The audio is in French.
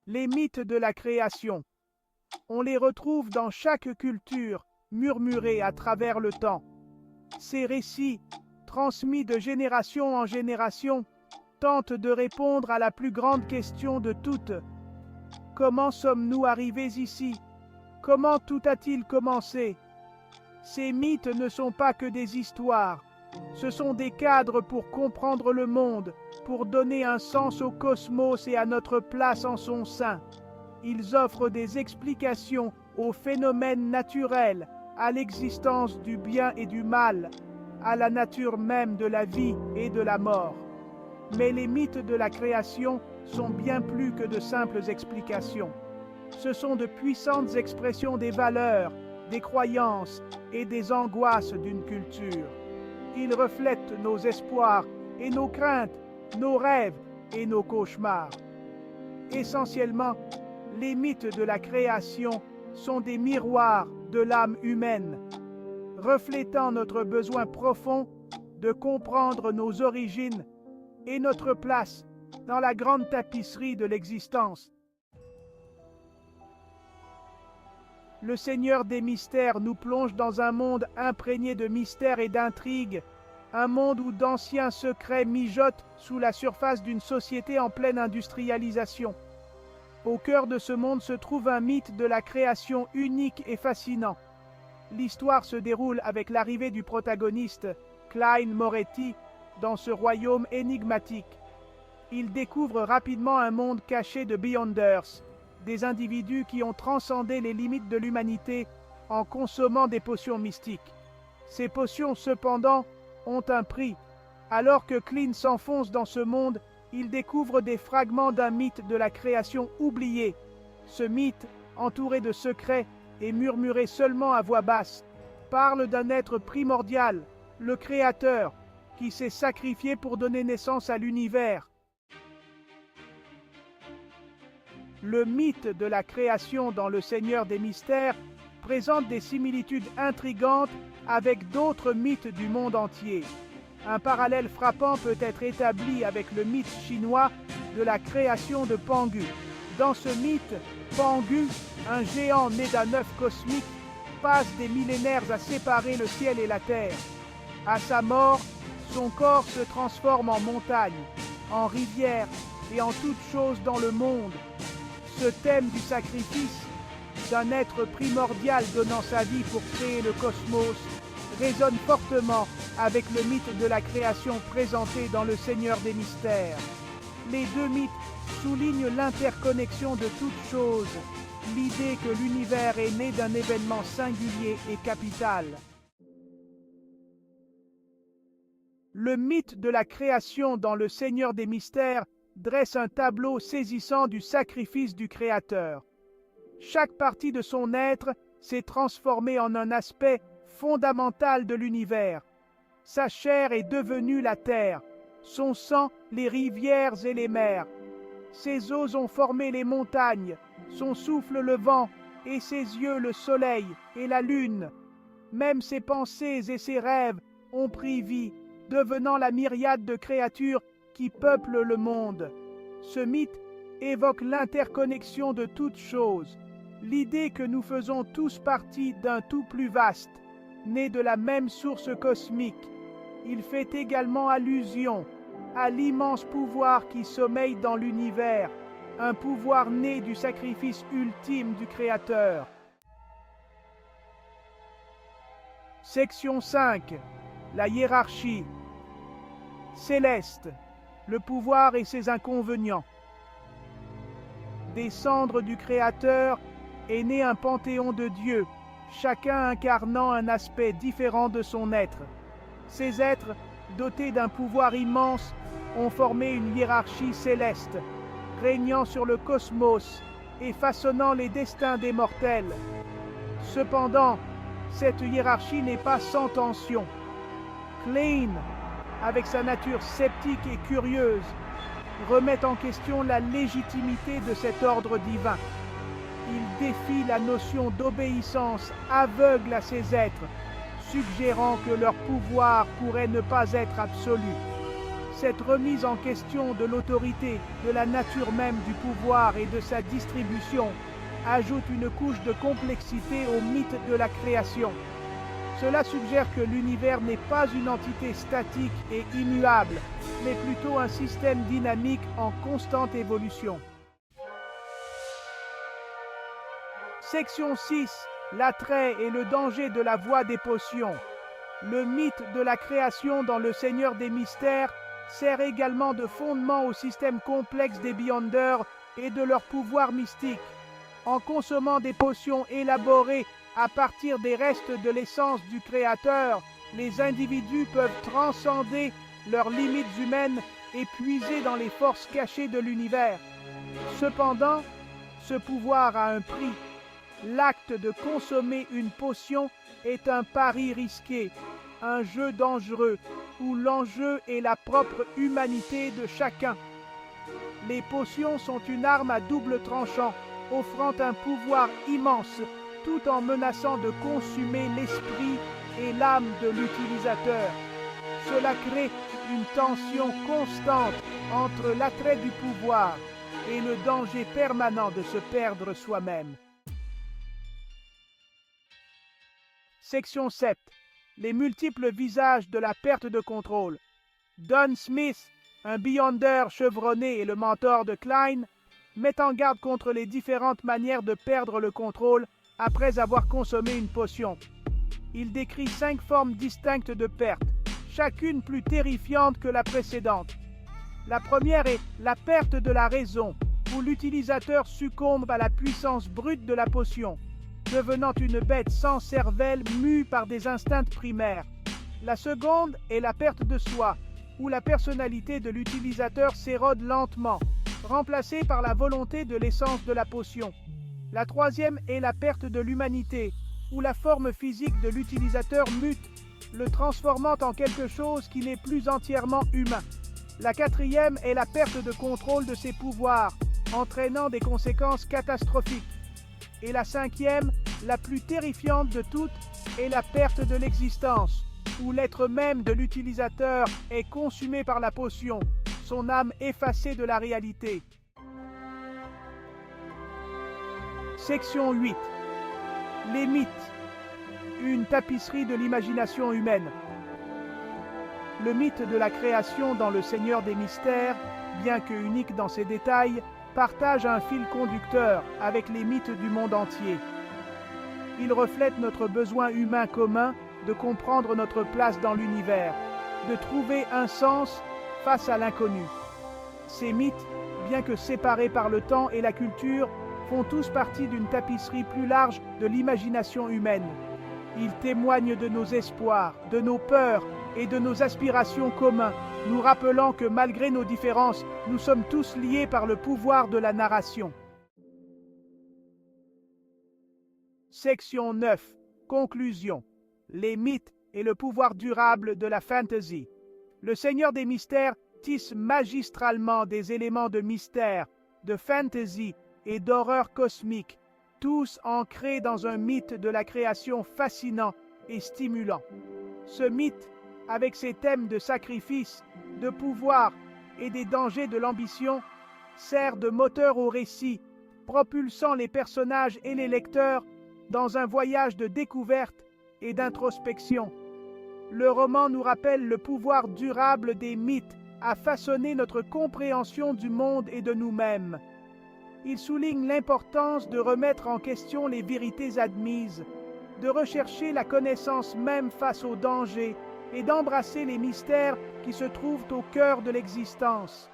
Les mythes de la création. On les retrouve dans chaque culture, murmurés à travers le temps. Ces récits, transmis de génération en génération, tentent de répondre à la plus grande question de toutes. Comment sommes-nous arrivés ici? Comment tout a-t-il commencé? Ces mythes ne sont pas que des histoires. Ce sont des cadres pour comprendre le monde, pour donner un sens au cosmos et à notre place en son sein. Ils offrent des explications aux phénomènes naturels, à l'existence du bien et du mal, à la nature même de la vie et de la mort. Mais les mythes de la création sont bien plus que de simples explications. Ce sont de puissantes expressions des valeurs, des croyances et des angoisses d'une culture. Ils reflètent nos espoirs et nos craintes, nos rêves et nos cauchemars. Essentiellement, les mythes de la création sont des miroirs de l'âme humaine, reflétant notre besoin profond de comprendre nos origines et notre place dans la grande tapisserie de l'existence. Le Seigneur des mystères nous plonge dans un monde imprégné de mystères et d'intrigues, un monde où d'anciens secrets mijotent sous la surface d'une société en pleine industrialisation. Au cœur de ce monde se trouve un mythe de la création unique et fascinant. L'histoire se déroule avec l'arrivée du protagoniste, Clyde Moretti, dans ce royaume énigmatique. Il découvre rapidement un monde caché de Beyonders, des individus qui ont transcendé les limites de l'humanité en consommant des potions mystiques. Ces potions, cependant, ont un prix. Alors que Clyde s'enfonce dans ce monde, il découvre des fragments d'un mythe de la création oublié. Ce mythe, entouré de secrets et murmuré seulement à voix basse, parle d'un être primordial, le Créateur, qui s'est sacrifié pour donner naissance à l'univers. Le mythe de la création dans Le Seigneur des mystères présente des similitudes intrigantes avec d'autres mythes du monde entier. Un parallèle frappant peut être établi avec le mythe chinois de la création de Pangu. Dans ce mythe, Pangu, un géant né d'un œuf cosmique, passe des millénaires à séparer le ciel et la terre. À sa mort, son corps se transforme en montagne, en rivière et en toute chose dans le monde. Ce thème du sacrifice, d'un être primordial donnant sa vie pour créer le cosmos, résonne fortement avec le mythe de la création présenté dans Le Seigneur des mystères. Les deux mythes soulignent l'interconnexion de toutes choses, l'idée que l'univers est né d'un événement singulier et capital. Le mythe de la création dans Le Seigneur des mystères dresse un tableau saisissant du sacrifice du Créateur. Chaque partie de son être s'est transformée en un aspect fondamental de l'univers. Sa chair est devenue la terre, son sang les rivières et les mers. Ses os ont formé les montagnes, son souffle le vent, et ses yeux le soleil et la lune. Même ses pensées et ses rêves ont pris vie, devenant la myriade de créatures qui peuplent le monde. Ce mythe évoque l'interconnexion de toutes choses, l'idée que nous faisons tous partie d'un tout plus vaste, né de la même source cosmique. Il fait également allusion à l'immense pouvoir qui sommeille dans l'univers, un pouvoir né du sacrifice ultime du Créateur. Section 5. La hiérarchie. Céleste. Le pouvoir et ses inconvénients. Des cendres du Créateur est né un panthéon de dieux, chacun incarnant un aspect différent de son être. Ces êtres, dotés d'un pouvoir immense, ont formé une hiérarchie céleste, régnant sur le cosmos et façonnant les destins des mortels. Cependant, cette hiérarchie n'est pas sans tension. Clyde, avec sa nature sceptique et curieuse, remet en question la légitimité de cet ordre divin. Il défie la notion d'obéissance aveugle à ces êtres, suggérant que leur pouvoir pourrait ne pas être absolu. cette remise en question de l'autorité, de la nature même du pouvoir et de sa distribution ajoute une couche de complexité au mythe de la création. Cela suggère que l'univers n'est pas une entité statique et immuable, mais plutôt un système dynamique en constante évolution. Section 6. L'attrait et le danger de la voie des potions. Le mythe de la création dans le Seigneur des Mystères sert également de fondement au système complexe des Beyonders et de leur pouvoir mystique. En consommant des potions élaborées à partir des restes de l'essence du Créateur, les individus peuvent transcender leurs limites humaines et puiser dans les forces cachées de l'univers. Cependant, ce pouvoir a un prix. L'acte de consommer une potion est un pari risqué, un jeu dangereux, où l'enjeu est la propre humanité de chacun. Les potions sont une arme à double tranchant, offrant un pouvoir immense, tout en menaçant de consumer l'esprit et l'âme de l'utilisateur. Cela crée une tension constante entre l'attrait du pouvoir et le danger permanent de se perdre soi-même. Section 7. Les multiples visages de la perte de contrôle. Don Smith, un Beyonder chevronné et le mentor de Klein, met en garde contre les différentes manières de perdre le contrôle après avoir consommé une potion. Il décrit 5 formes distinctes de perte, chacune plus terrifiante que la précédente. La première est la perte de la raison, où l'utilisateur succombe à la puissance brute de la potion, devenant une bête sans cervelle mue par des instincts primaires. La seconde est la perte de soi, où la personnalité de l'utilisateur s'érode lentement, remplacée par la volonté de l'essence de la potion. La troisième est la perte de l'humanité, où la forme physique de l'utilisateur mute, le transformant en quelque chose qui n'est plus entièrement humain. La quatrième est la perte de contrôle de ses pouvoirs, entraînant des conséquences catastrophiques. Et la cinquième, la plus terrifiante de toutes, est la perte de l'existence, où l'être même de l'utilisateur est consumé par la potion, son âme effacée de la réalité. Section 8. Les mythes. Une tapisserie de l'imagination humaine. Le mythe de la création dans le Seigneur des Mystères, bien que unique dans ses détails, partage un fil conducteur avec les mythes du monde entier. Il reflète notre besoin humain commun de comprendre notre place dans l'univers, de trouver un sens face à l'inconnu. Ces mythes, bien que séparés par le temps et la culture, font tous partie d'une tapisserie plus large de l'imagination humaine. Ils témoignent de nos espoirs, de nos peurs et de nos aspirations communs, nous rappelant que malgré nos différences, nous sommes tous liés par le pouvoir de la narration. Section 9. Conclusion. Les mythes et le pouvoir durable de la fantasy. Le Seigneur des Mystères tisse magistralement des éléments de mystère, de fantasy et d'horreur cosmique, tous ancrés dans un mythe de la création fascinant et stimulant. Ce mythe, avec ses thèmes de sacrifice, de pouvoir et des dangers de l'ambition, sert de moteur au récit, propulsant les personnages et les lecteurs dans un voyage de découverte et d'introspection. Le roman nous rappelle le pouvoir durable des mythes à façonner notre compréhension du monde et de nous-mêmes. Il souligne l'importance de remettre en question les vérités admises, de rechercher la connaissance même face aux dangers et d'embrasser les mystères qui se trouvent au cœur de l'existence.